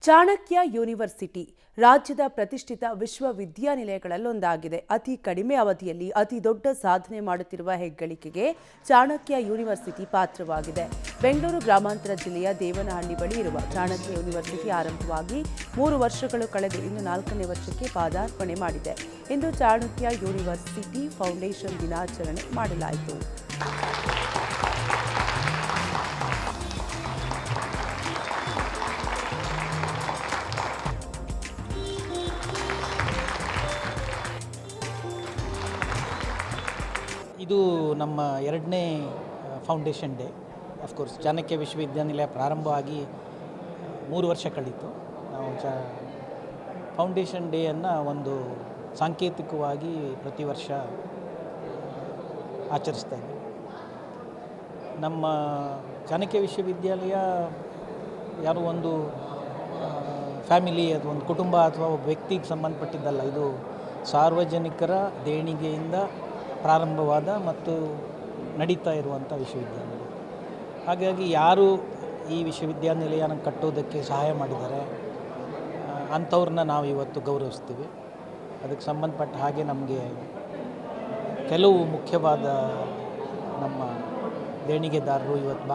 Chanakya university ರಾಜ್ಯದ ಪ್ರತಿಷ್ಠಿತ ವಿಶ್ವವಿದ್ಯಾನಿಲಯಗಳಲ್ಲೊಂದಾಗಿದೆ. ಅತಿ ಕಡಿಮೆ ಅವಧಿಯಲ್ಲಿ ಅತಿ ದೊಡ್ಡ ಸಾಧನೆ ಮಾಡುತ್ತಿರುವ ಹೆಗ್ಗಳಿಕೆಗೆ ಚಾಣಕ್ಯ ಯೂನಿವರ್ಸಿಟಿ ಪಾತ್ರವಾಗಿದೆ. ಬೆಂಗಳೂರು ಗ್ರಾಮಾಂತರ ಜಿಲ್ಲೆಯ ದೇವನಹಳ್ಳಿ ಬಳಿ ಇರುವ ಚಾಣಕ್ಯ ಯೂನಿವರ್ಸಿಟಿ ಆರಂಭವಾಗಿ 3 ವರ್ಷಗಳು ಕಳೆದು ಇನ್ನು 4ನೇ ವರ್ಷಕ್ಕೆ ಪಾದಾರ್ಪಣೆ ಮಾಡಿದೆ. ಇಂದು ಚಾಣಕ್ಯ ಯೂನಿವರ್ಸಿಟಿ ಫೌಂಡೇಶನ್ ದಿನಾಚರಣೆ ಮಾಡಲಾಯಿತು. ಇದು ನಮ್ಮ 2ನೇ ಫೌಂಡೇಶನ್ ಡೇ. ಅಫ್ಕೋರ್ಸ್ ಚಾಣಕ್ಯ ವಿಶ್ವವಿದ್ಯಾನಿಲಯ ಪ್ರಾರಂಭವಾಗಿ 3 ವರ್ಷ ಕಳೀತು. ನಾವು ಫೌಂಡೇಶನ್ ಡೇಯನ್ನು ಒಂದು ಸಾಂಕೇತಿಕವಾಗಿ ಪ್ರತಿ ವರ್ಷ ಆಚರಿಸ್ತಾ ಇದ್ದೀವಿ. ನಮ್ಮ ಚಾಣಕ್ಯ ವಿಶ್ವವಿದ್ಯಾಲಯ ಯಾರೋ ಒಂದು ಫ್ಯಾಮಿಲಿ ಅಥವಾ ಒಂದು ಕುಟುಂಬ ಅಥವಾ ಒಬ್ಬ ವ್ಯಕ್ತಿಗೆ ಸಂಬಂಧಪಟ್ಟಿದ್ದಲ್ಲ. ಇದು ಸಾರ್ವಜನಿಕರ ದೇಣಿಗೆಯಿಂದ ಪ್ರಾರಂಭವಾದ ಮತ್ತು ನಡೀತಾ ಇರುವಂಥ ವಿಶ್ವವಿದ್ಯಾನಿಲಯ. ಹಾಗಾಗಿ ಯಾರು ಈ ವಿಶ್ವವಿದ್ಯಾನಿಲಯನ ಕಟ್ಟೋದಕ್ಕೆ ಸಹಾಯ ಮಾಡಿದ್ದಾರೆ ಅಂಥವ್ರನ್ನ ನಾವು ಇವತ್ತು ಗೌರವಿಸ್ತೀವಿ. ಅದಕ್ಕೆ ಸಂಬಂಧಪಟ್ಟ ಹಾಗೆ ನಮಗೆ ಕೆಲವು ಮುಖ್ಯವಾದ ನಮ್ಮ ದೇಣಿಗೆದಾರರು ಇವತ್ತು